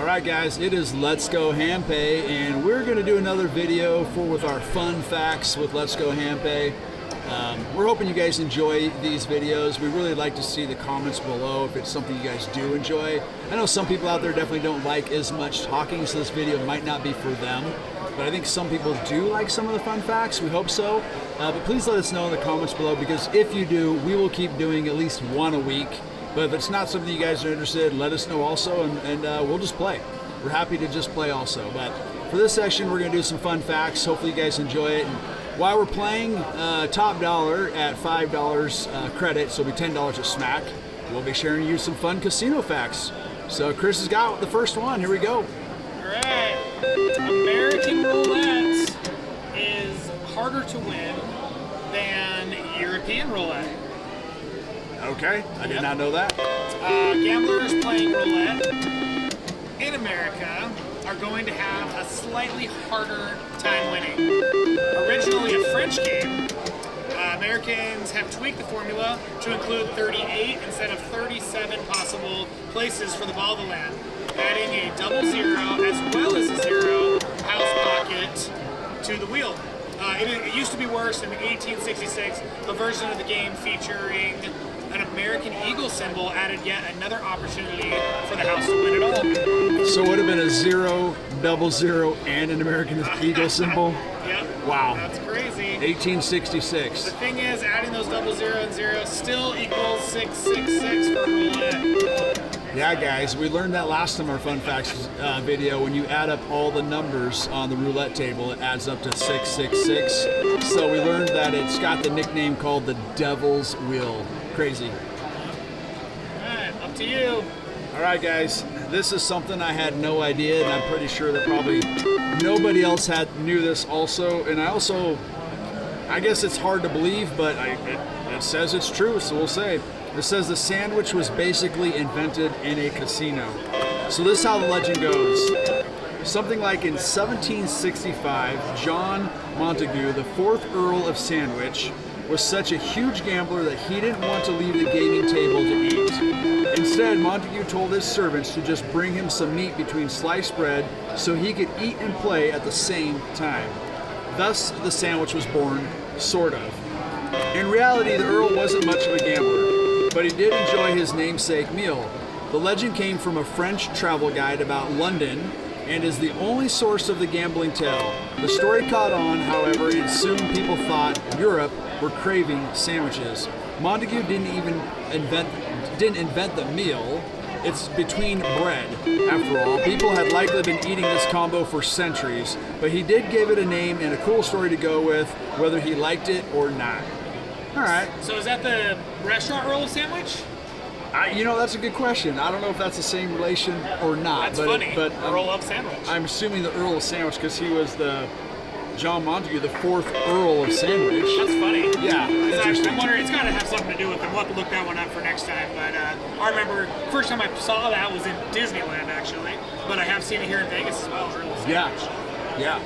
Alright guys, it is Let's Go Handpay, and we're going to do another video with our fun facts with Let's Go Handpay. We're hoping you guys enjoy these videos. We really like to see the comments below if it's something you guys do enjoy. I know some people out there definitely don't like as much talking, so this video might not be for them. But I think some people do like some of the fun facts. We hope so. But please let us know in the comments below, because if you do, we will keep doing at least one a week. But if it's not something you guys are interested in, let us know also, and we'll just play. We're happy to just play also. But for this session, we're going to do some fun facts. Hopefully you guys enjoy it. And while we're playing, top dollar at $5 credit, so it'll be $10 a smack. We'll be sharing you some fun casino facts. So Chris has got the first one. Here we go. All right. American roulette is harder to win than European roulette. Okay, I did not know that. Gamblers playing roulette in America are going to have a slightly harder time winning. Originally a French game, Americans have tweaked the formula to include 38 instead of 37 possible places for the ball to land, adding a double zero as well as a zero house pocket to the wheel. It used to be worse in 1866. A version of the game featuring an American eagle symbol added yet another opportunity for the house to win it all. So it would have been a zero, double zero, and an American eagle symbol? Yep. Wow. That's crazy. 1866. The thing is, adding those double zero and zero still equals 666 for roulette. Yeah, guys, we learned that last time our fun facts video. When you add up all the numbers on the roulette table, it adds up to 666. So we learned that it's got the nickname called the Devil's Wheel. Crazy. All right, up to you. All right, guys, this is something I had no idea, and I'm pretty sure that probably nobody else knew this also. And I guess it's hard to believe, but it says it's true, so we'll say. It says the sandwich was basically invented in a casino. So this is how the legend goes. Something like in 1765, John Montague, the 4th Earl of Sandwich, was such a huge gambler that he didn't want to leave the gaming table to eat. Instead, Montague told his servants to just bring him some meat between sliced bread so he could eat and play at the same time. Thus, the sandwich was born, sort of. In reality, the Earl wasn't much of a gambler, but he did enjoy his namesake meal. The legend came from a French travel guide about London and is the only source of the gambling tale. The story caught on, however, and soon people thought Europe were craving sandwiches. Montague didn't invent the meal. It's between bread. After all, people had likely been eating this combo for centuries, but he did give it a name and a cool story to go with, whether he liked it or not. All right. So is that the restaurant roll sandwich? That's a good question. I don't know if that's the same relation or not. That's funny. But Earl of Sandwich. I'm assuming the Earl of Sandwich because he was the John Montague, the 4th Earl of Sandwich. That's funny. Yeah, interesting. I'm wondering, it's got to have something to do with it. We'll have to look that one up for next time. But I remember first time I saw that was in Disneyland, actually. But I have seen it here in Vegas as well, Earl of Sandwich. Yeah.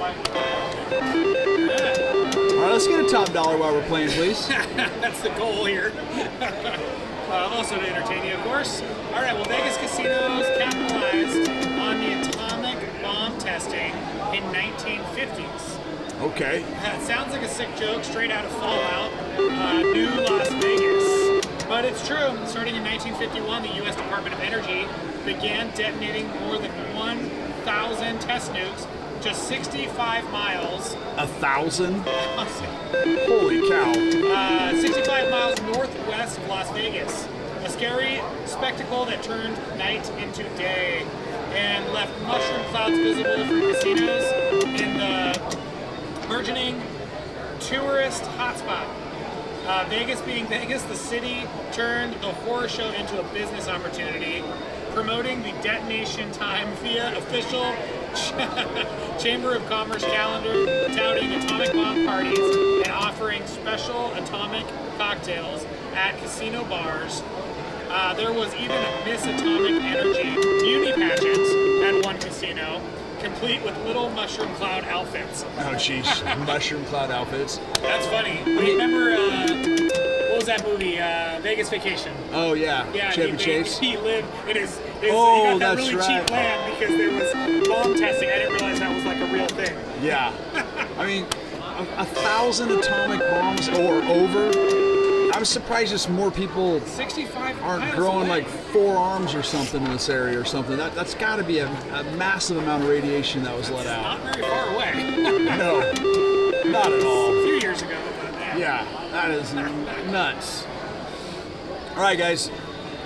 All right, let's get a top dollar while we're playing, please. That's the goal here. Also to entertain you, of course. All right, well, Vegas casinos capitalized on the atomic bomb testing in 1950s. Okay. It sounds like a sick joke straight out of Fallout, New Las Vegas. But it's true. Starting in 1951, the U.S. Department of Energy began detonating more than 1,000 test nukes just 65 miles. 1,000? Holy cow. 65 miles northwest of Las Vegas. A scary spectacle that turned night into day and left mushroom clouds visible from casinos in the burgeoning tourist hotspot. Vegas being Vegas, the city turned the horror show into a business opportunity, promoting the detonation time via official Chamber of Commerce calendar, touting atomic bomb parties and offering special atomic cocktails at casino bars. There was even a Miss Atomic Energy beauty pageant at one casino, complete with little mushroom cloud outfits. Oh, jeez. Mushroom cloud outfits. That's funny. Remember, what was that movie? Vegas Vacation. Oh, yeah. Yeah, Chevy Chase. He lived in his He got that really cheap land because there was bomb testing. I didn't realize that was like a real thing. Yeah. I mean, 1,000 atomic bombs or over. I'm surprised just more people 65 aren't growing like forearms or something in this area or something. That's got to be a massive amount of radiation that was let out. Not very far away. No, not at all. A few years ago. But yeah, that is nuts. All right, guys.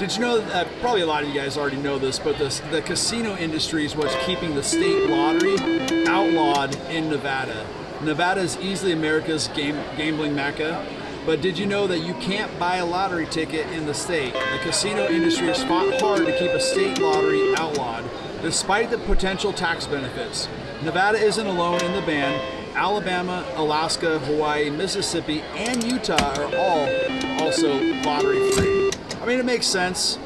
Did you know that probably a lot of you guys already know this, but the casino industry is what's keeping the state lottery outlawed in Nevada. Nevada is easily America's gambling mecca. But did you know that you can't buy a lottery ticket in the state? The casino industry has fought hard to keep a state lottery outlawed, despite the potential tax benefits. Nevada isn't alone in the ban. Alabama, Alaska, Hawaii, Mississippi, and Utah are all also lottery free. I mean, it makes sense.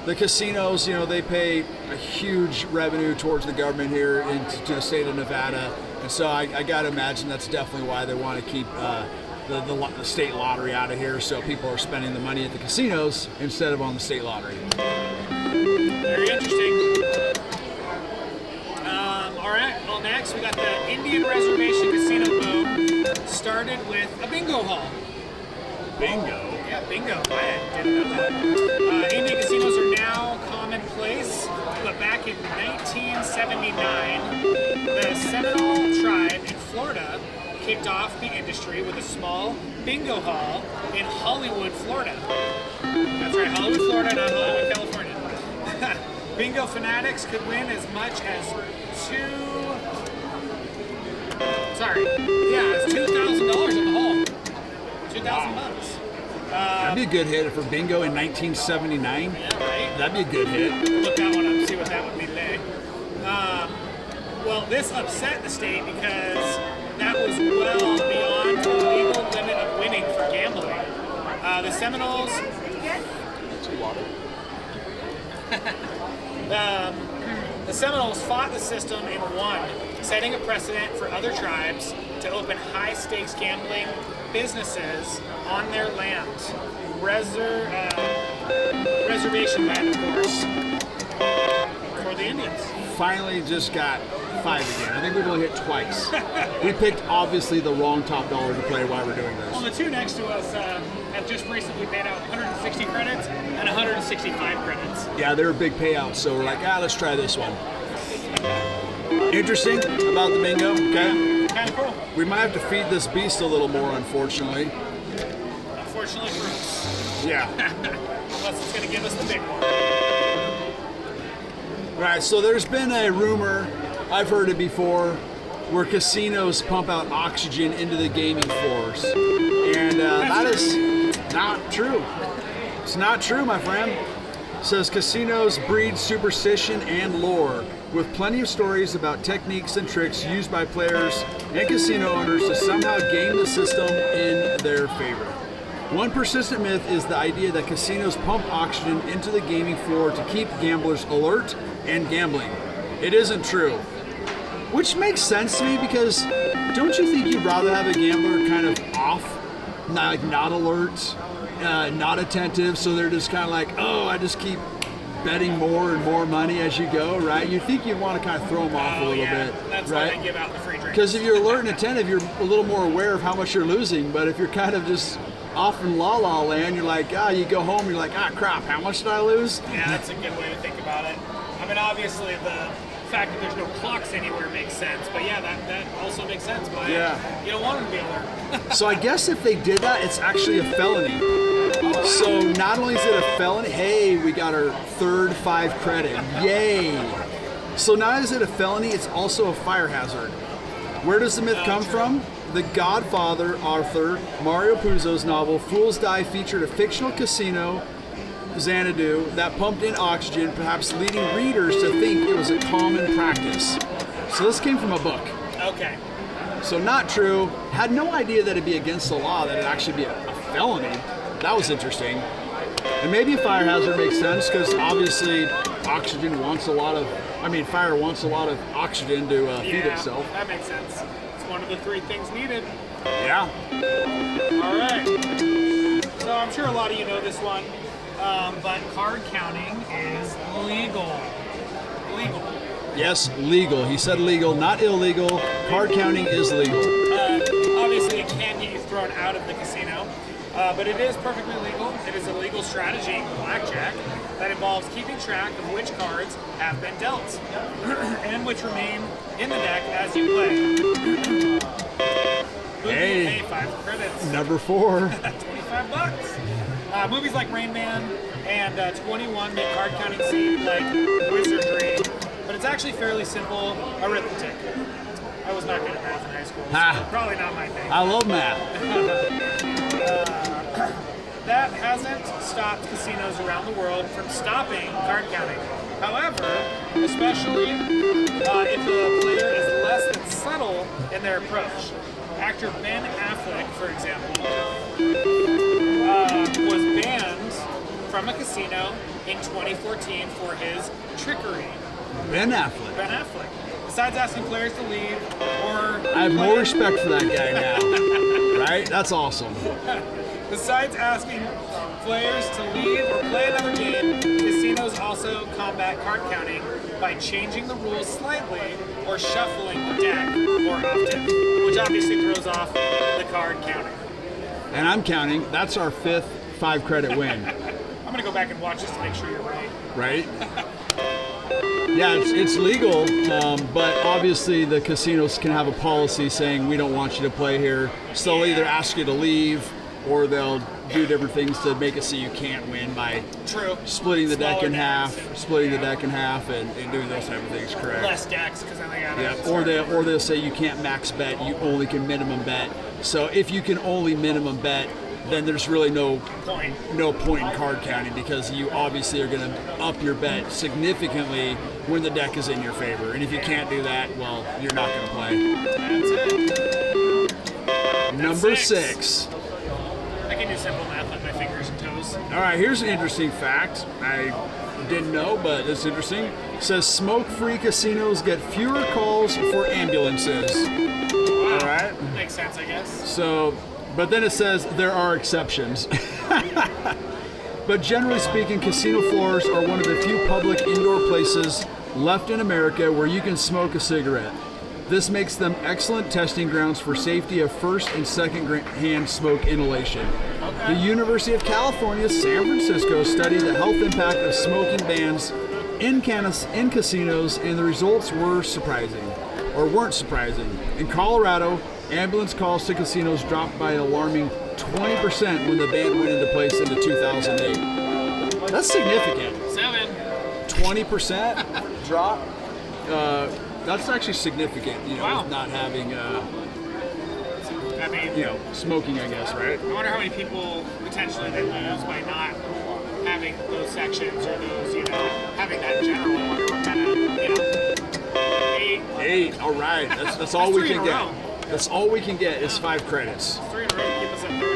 The casinos, they pay a huge revenue towards the government here to the state of Nevada. And so I got to imagine that's definitely why they want to keep the state lottery out of here, so people are spending the money at the casinos instead of on the state lottery. Very interesting. All right, well, next we got the Indian Reservation Casino boom. Started with a bingo hall. Bingo? Yeah, bingo. I didn't know that. Indian casinos are now commonplace, but back in 1979, the Seminole tribe in Florida kicked off the industry with a small bingo hall in Hollywood, Florida. That's right, Hollywood, Florida, not Hollywood, California. Bingo fanatics could win as much as $2,000 in the hall. 2,000 bucks. That'd be a good hit for bingo in 1979. Yeah, right. That'd be a good hit. Look that one up, see what that would be today. Well, this upset the state because that was well beyond the legal limit of winning for gambling. The Seminoles. The Seminoles fought the system and won, setting a precedent for other tribes to open high-stakes gambling businesses on their lands. Reservation land, of course, for the Indians. Finally just got 5 again. I think we've only hit twice. We picked, obviously, the wrong top dollar to play while we're doing this. Well, the two next to us have just recently paid out 160 credits and 165 credits. Yeah, they were big payouts, so we're like, let's try this one. Interesting about the bingo, okay? Kind of cool. We might have to feed this beast a little more, unfortunately. Unfortunately for us. Yeah. Unless it's going to give us the big one. Right, so there's been a rumor, I've heard it before, where casinos pump out oxygen into the gaming floors. And that is not true. It's not true, my friend. It says casinos breed superstition and lore, with plenty of stories about techniques and tricks used by players and casino owners to somehow game the system in their favor. One persistent myth is the idea that casinos pump oxygen into the gaming floor to keep gamblers alert and gambling. It isn't true. Which makes sense to me, because don't you think you'd rather have a gambler kind of off, not alert, not attentive, so they're just kind of like, I just keep betting more and more money as you go, right? You think you'd want to kind of throw them off a little bit, that's right? Why they give out the free drinks. Because if you're alert and attentive, you're a little more aware of how much you're losing. But if you're kind of just off in la la land, you're like, you go home, you're like, crap, how much did I lose? Yeah, that's a good way to think about it. I mean, obviously the fact that there's no clocks anywhere makes sense, but yeah, that also makes sense. But yeah, you don't want them to be alert. So I guess if they did that, it's actually a felony. So not only is it a felony, hey, we got our third 5 credit, yay. So not only is it a felony, it's also a fire hazard. Where does the myth come from? The Godfather author Mario Puzo's novel Fool's Die featured a fictional casino, Xanadu, that pumped in oxygen, perhaps leading readers to think it was a common practice. So this came from a book. Okay. So not true. Had no idea that it'd be against the law, that it'd actually be a felony. That was interesting. And maybe a fire hazard makes sense, because obviously oxygen wants a lot of, fire wants a lot of oxygen to feed itself. That makes sense. It's one of the 3 things needed. Yeah. All right. So I'm sure a lot of you know this one. but card counting is legal. Legal. Yes, legal. He said legal, not illegal. Card counting is legal. Obviously, it can get you thrown out of the casino, but it is perfectly legal. It is a legal strategy, blackjack, that involves keeping track of which cards have been dealt and which remain in the deck as you play. Hey, 5 credits. number 4. $25. Movies like Rain Man and 21 make card counting seem like wizardry, but it's actually fairly simple arithmetic. I was not good at math in high school, so probably not my thing. I love math. That hasn't stopped casinos around the world from stopping card counting. However, especially if the player is less than subtle in their approach. Actor Ben Affleck, for example, was banned from a casino in 2014 for his trickery. Ben Affleck. Ben Affleck. Besides asking players to leave or... I have more respect for that guy now. Right? That's awesome. Besides asking players to leave or play another game, casinos also combat card counting by changing the rules slightly or shuffling the deck more often, which obviously throws off the card counting. And I'm counting. That's our 5th 5-credit win. I'm going to go back and watch this to make sure you're right. Right? Yeah, it's legal, but obviously the casinos can have a policy saying we don't want you to play here. So they'll either ask you to leave or they'll do different things to make it so you can't win by splitting the deck in half, and doing those type of things. Correct. Less decks because then they got or they'll say you can't max bet, you only can minimum bet. So if you can only minimum bet, then there's really no point in card counting because you obviously are going to up your bet significantly when the deck is in your favor. And if you can't do that, well, you're not going to play. That's it. Number 6. I can do simple math on my fingers and toes. All right, here's an interesting fact. I didn't know, but it's interesting. It says smoke-free casinos get fewer calls for ambulances. Wow. All right. Makes sense, I guess. So, but then it says there are exceptions. But generally speaking, casino floors are one of the few public indoor places left in America where you can smoke a cigarette. This makes them excellent testing grounds for safety of first and second-hand smoke inhalation. Okay. The University of California, San Francisco studied the health impact of smoking bans in casinos, and the results were surprising, or weren't surprising. In Colorado, ambulance calls to casinos dropped by an alarming 20% when the ban went into place in 2008. That's significant. 20% drop. That's actually significant, with not having, smoking, I guess, right? I wonder how many people potentially they lose by not having those sections or those, having that in general. I wonder what kind of, 8. All right. That's all we can get. That's all we can get is 5 credits. 3 in a row to keep us at 30.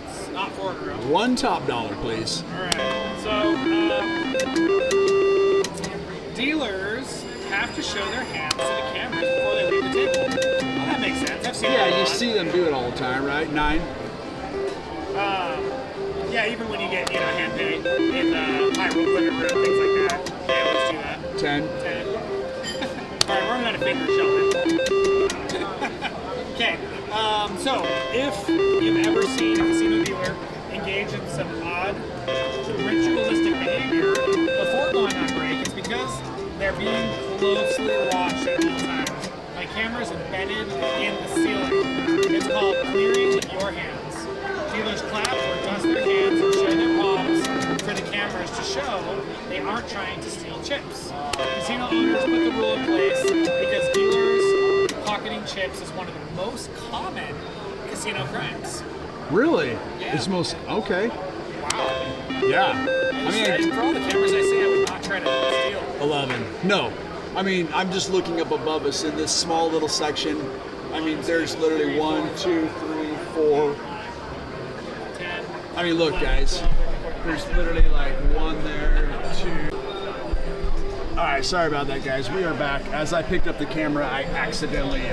It's not 4 in a row. 1 top dollar, please. All right. So, dealers have to show their hands to the cameras before they leave the table. Well, that makes sense. I've seen you see them do it all the time, right? 9. Yeah, even when you get, Handpay in the high limit room, things like that, they always do that. 10. All right, we're running out of fingers, Sheldon. Okay, so if you've ever seen a casino dealer engage in some odd ritualistic behavior before going on break, it's because they're being closely watched at all times by cameras embedded in the ceiling. It's called clearing your hands. Dealers clap or dust their hands and show their palms for the cameras to show they aren't trying to steal chips. Casino owners put the rule in place because dealers pocketing chips is one of the most common casino crimes. Really? Yeah. It's most okay. Wow. Yeah. For all the cameras I see, I would not try to steal. 11. No. I'm just looking up above us in this small little section. There's literally 1, 2, 3, 4. 10. Look, guys. There's literally like 1 there, 2. All right, sorry about that, guys. We are back. As I picked up the camera, I accidentally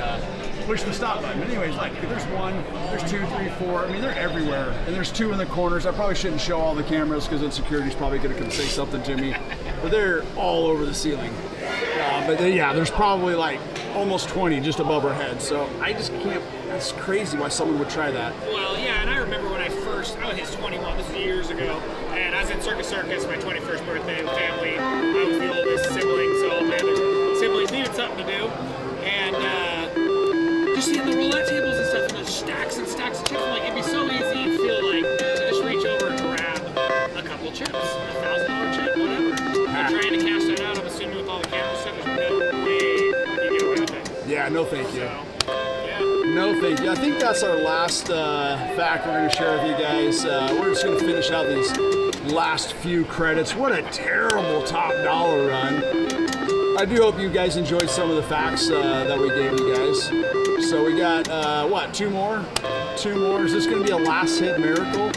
push the stop button. But anyways, like there's 1, there's 2, 3, 4. I mean, they're everywhere. And there's 2 in the corners. I probably shouldn't show all the cameras because then security's probably going to come say something to me. But they're all over the ceiling. Yeah, there's probably like almost 20 just above our heads. So I just can't. That's crazy why someone would try that. Well, yeah, and I remember when I was 21. This was years ago, and I was in Circus, my 21st birthday with family. I was the oldest sibling, so all my other siblings needed something to do, and just seeing the roulette tables and stuff, and those stacks and stacks of chips, like it'd be so easy. You feel like to just reach over and grab a couple chips, $1,000 chip, whatever. I'm trying to cash that out. I'm assuming with all the camera stuff, there's no way you get away with it. Yeah, no thank you. So, no thank you. I think that's our last fact we're going to share with you guys. We're just going to finish out these last few credits. What a terrible top dollar run. I do hope you guys enjoyed some of the facts that we gave you guys. So we got, what, 2 more? 2 more. Is this going to be a last hit miracle?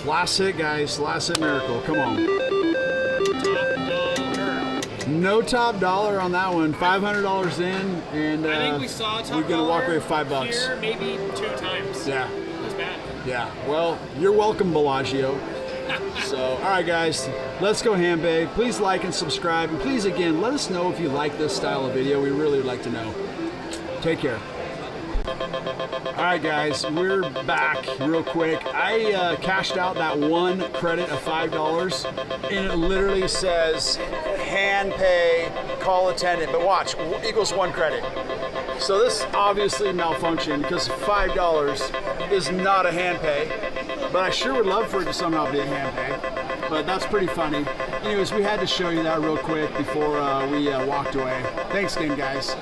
Last hit, guys. Last hit miracle. Come on. No top dollar on that one. $500 in, and I think we saw top we're gonna walk away with $5. Here, maybe 2 times. Yeah. It was bad. Yeah. Well, you're welcome, Bellagio. So, all right, guys, let's go Handpay. Please like and subscribe, and please again let us know if you like this style of video. We really would like to know. Take care. All right, guys, we're back real quick. I cashed out that 1 credit of $5, and it literally says Handpay, call attendant. But watch, equals 1 credit. So this obviously malfunction because $5 is not a Handpay. But I sure would love for it to somehow be a Handpay. But that's pretty funny. Anyways, we had to show you that real quick before we walked away. Thanks again, guys.